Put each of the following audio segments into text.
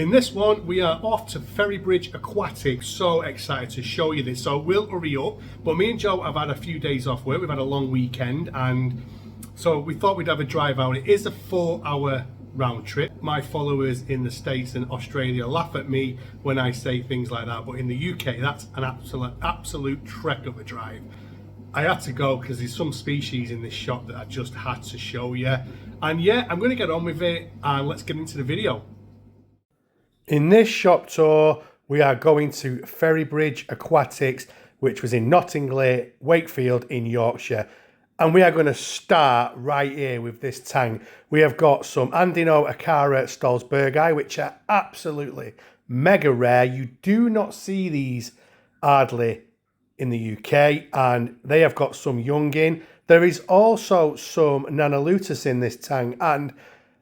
In this one, we are off to Ferrybridge Aquatics. So excited to show you this. So we'll hurry up. But me and Joe have had a few days off work. We've had a long weekend, and so we thought we'd have a drive out. It is a 4-hour round trip. My followers in the States and Australia laugh at me when I say things like that, but in the UK, that's an absolute trek of a drive. I had to go because there's some species in this shop that I just had to show you. And yeah, I'm going to get on with it, and let's get into the video. In this shop tour, we are going to Ferrybridge Aquatics, which was in Nottingley, Wakefield in Yorkshire. And we are going to start right here with this tank. We have got some Andino Acara Stolzbergi, which are absolutely mega rare. You do not see these hardly in the UK, and they have got some young in. There is also some Nanolutus in this tank, and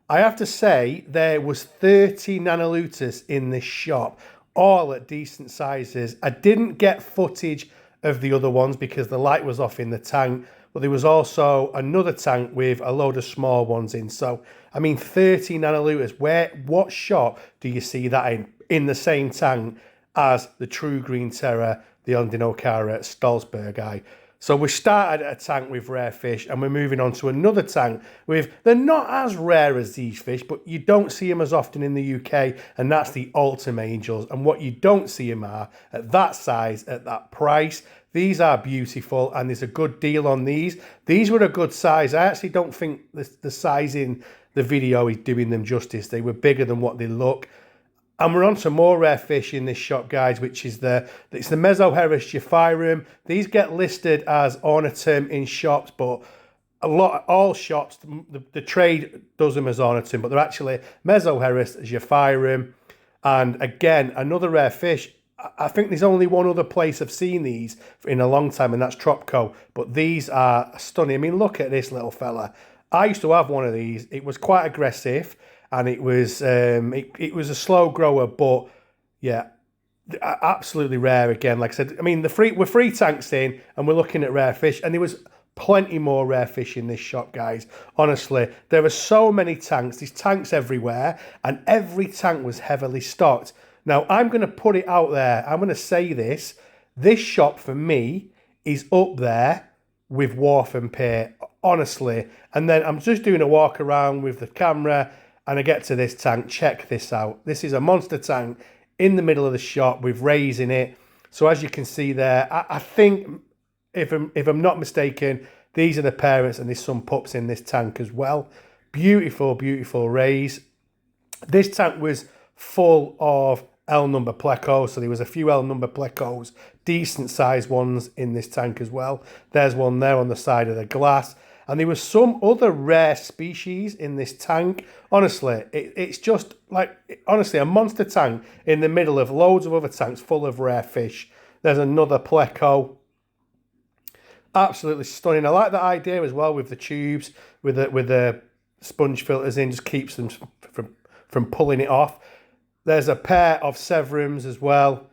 I have to say there was 30 Nanolutus in this shop, all at decent sizes. I didn't get footage of the other ones because the light was off in the tank, but there was also another tank with a load of small ones in. So, I mean, 30 Nanolutus. What shop do you see that in the same tank as the True Green Terror, the Andino Acara Stolzbergi? So we started at a tank with rare fish, and we're moving on to another tank with, they're not as rare as these fish, but you don't see them as often in the UK, and that's the Ultima Angels. And what you don't see them are, at that size, at that price, these are beautiful, and there's a good deal on these. These were a good size. I actually don't think the size in the video is doing them justice. They were bigger than what they look. And we're on to more rare fish in this shop, guys, which is it's the Mesoheris Geophyrum. These get listed as ornatum in shops, but all shops, the trade does them as ornatum, but they're actually Mesoheris Geophyrum. And again, another rare fish. I think there's only one other place I've seen these in a long time, and that's Tropco. But these are stunning. I mean, look at this little fella. I used to have one of these. It was quite aggressive, and it was a slow grower, but yeah, absolutely rare again. Like I said, I mean, we're 3 tanks in, and we're looking at rare fish, and there was plenty more rare fish in this shop, guys. Honestly, there are so many tanks. There's tanks everywhere, and every tank was heavily stocked. Now, I'm going to put it out there. I'm going to say this. This shop, for me, is up there with Wharf and Pier, honestly. And then I'm just doing a walk around with the camera, and I get to this tank. Check this out. This is a monster tank in the middle of the shop with rays in it. So as you can see there, I think, if I'm not mistaken, these are the parents, and there's some pups in this tank as well. Beautiful, beautiful rays. This tank was full of L number plecos, so there was a few L number plecos, decent sized ones in this tank as well. There's one there on the side of the glass, and there was some other rare species in this tank. Honestly, it's just like, honestly, a monster tank in the middle of loads of other tanks full of rare fish. There's another pleco. Absolutely stunning. I like that idea as well with the tubes, with the sponge filters in, just keeps them from pulling it off. There's a pair of Severums as well.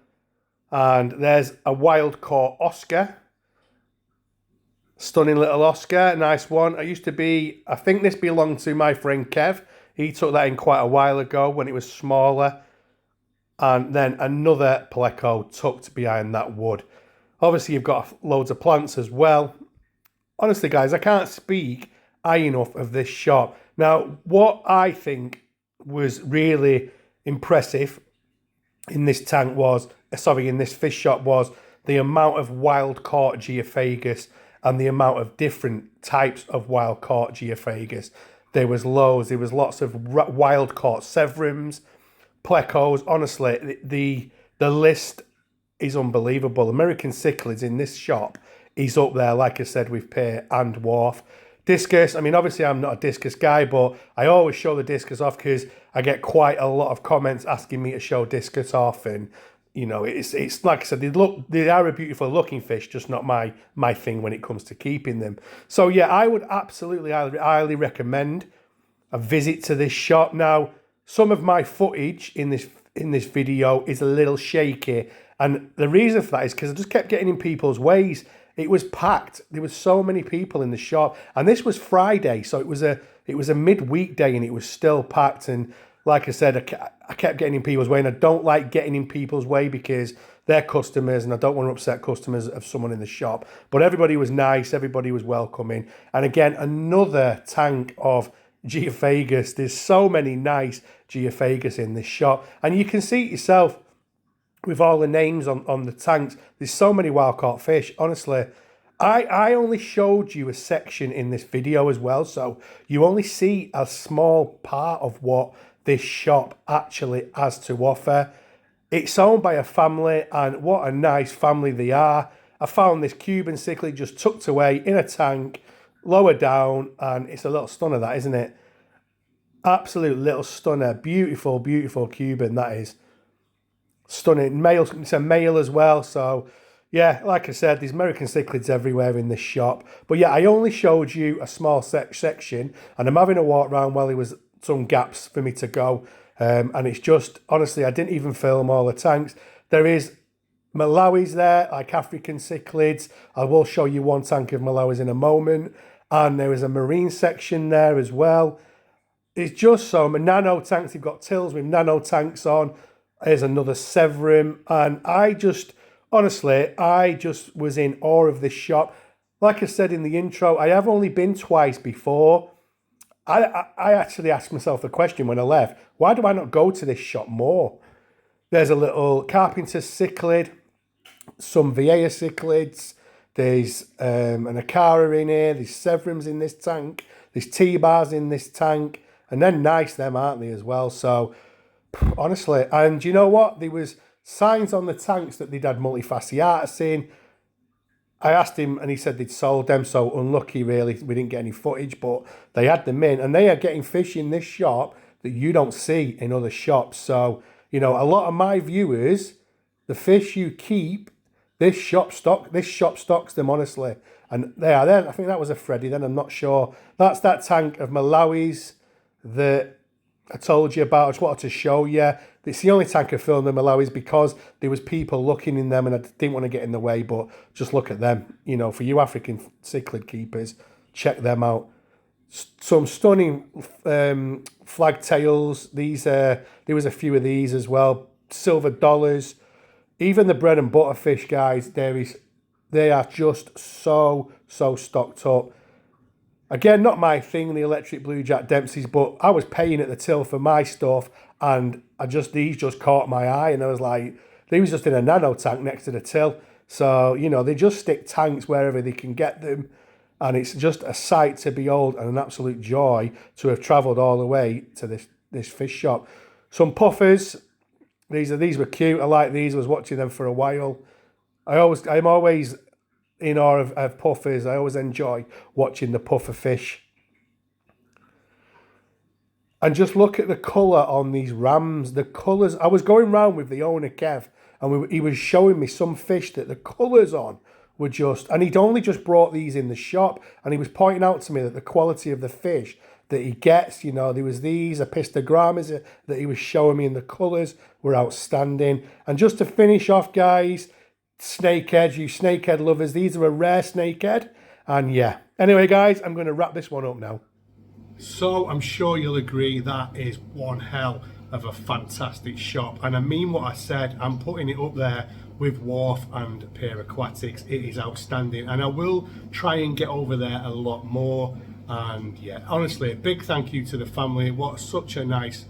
And there's a wild caught Oscar. Stunning little Oscar. Nice one. I think this belonged to my friend Kev. He took that in quite a while ago when it was smaller. And then another pleco tucked behind that wood. Obviously, you've got loads of plants as well. Honestly, guys, I can't speak high enough of this shop. Now, what I think was really impressive in this tank in this fish shop was the amount of wild caught Geophagus and the amount of different types of wild caught Geophagus. There was loads. There was lots of wild caught Severums, plecos. Honestly, the list is unbelievable. American cichlids in this shop is up there, like I said, with Pier and Wharf. Discus, I mean, obviously I'm not a discus guy, but I always show the discus off because I get quite a lot of comments asking me to show discus off, and you know, it's like I said, they are a beautiful looking fish, just not my thing when it comes to keeping them. So yeah, I would absolutely highly recommend a visit to this shop. Now, some of my footage in this video is a little shaky, and the reason for that is because I just kept getting in people's ways. It was packed. There was so many people in the shop, and this was Friday, so it was a midweek day, and it was still packed. And like I said, I kept getting in people's way, and I don't like getting in people's way because they're customers, and I don't want to upset customers of someone in the shop. But everybody was nice, everybody was welcoming. And again, another tank of Geophagus. There's so many nice Geophagus in this shop, and you can see it yourself with all the names on the tanks. There's so many wild caught fish. Honestly, I only showed you a section in this video as well, so you only see a small part of what this shop actually has to offer. It's owned by a family, and what a nice family they are. I found this Cuban cichlid just tucked away in a tank, lower down, and it's a little stunner, that, isn't it? Absolute little stunner. Beautiful, beautiful Cuban, that is. Stunning. Male, it's a male as well, so yeah, like I said, there's American cichlids everywhere in this shop. But yeah, I only showed you a small section, and I'm having a walk around while there was some gaps for me to go. And it's just, honestly, I didn't even film all the tanks. There is Malawis there, like African cichlids. I will show you one tank of Malawis in a moment. And there is a marine section there as well. It's just so many nano tanks. You've got tills with nano tanks on. There's another Severum. And honestly, I just was in awe of this shop. Like I said in the intro, I have only been twice before. I actually asked myself the question when I left, why do I not go to this shop more? There's a little Carpenter's cichlid, some Vieja cichlids, there's an Acara in here, there's Severums in this tank, there's T-bars in this tank, and they're nice, them, aren't they, as well? So, honestly, and you know what? There was signs on the tanks that they'd had multifasciatus in. I asked him, and he said they'd sold them, so unlucky, really. We didn't get any footage, but they had them in, and they are getting fish in this shop that you don't see in other shops. So, you know, a lot of my viewers, the fish you keep, this shop stocks them, honestly. And they are there. I think that was a Freddy then, I'm not sure. That's that tank of Malawis that I told you about. I just wanted to show you. It's the only tank I filmed the Malawis because there was people looking in them and I didn't want to get in the way, but just look at them. You know, for you African cichlid keepers, check them out. Some stunning flag tails. There was a few of these as well. Silver dollars. Even the bread and butter fish, guys, they are just so stocked up. Again, not my thing, the electric blue jack Dempsey's, but I was paying at the till for my stuff, and these just caught my eye, and I was like, they was just in a nano tank next to the till. So, you know, they just stick tanks wherever they can get them, and it's just a sight to behold and an absolute joy to have travelled all the way to this fish shop. Some puffers. These were cute. I like these. I was watching them for a while. I'm always in awe of puffers. I always enjoy watching the puffer fish. And just look at the colour on these rams. The colours. I was going round with the owner, Kev, and he was showing me some fish that the colours on were just... And he'd only just brought these in the shop, and he was pointing out to me that the quality of the fish that he gets, you know, there was these Apistogrammas that he was showing me, and the colours were outstanding. And just to finish off, guys, snakeheads, you snakehead lovers, these are a rare snakehead. And yeah, anyway, guys, I'm going to wrap this one up now. So I'm sure you'll agree that is one hell of a fantastic shop. And I mean what I said, I'm putting it up there with Wharf and Pier Aquatics. It is outstanding, and I will try and get over there a lot more. And yeah, honestly, a big thank you to the family. What such a nice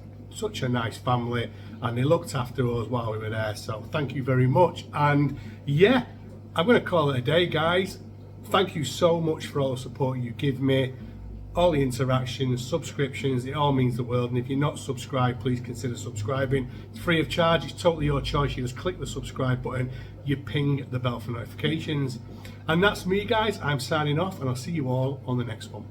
family, and they looked after us while we were there, so thank you very much. And yeah, I'm going to call it a day, guys. Thank you so much for all the support you give me, all the interactions, subscriptions. It all means the world. And if you're not subscribed, please consider subscribing. It's free of charge. It's totally your choice. You just click the subscribe button, you ping the bell for notifications, and that's me, guys. I'm signing off, and I'll see you all on the next one.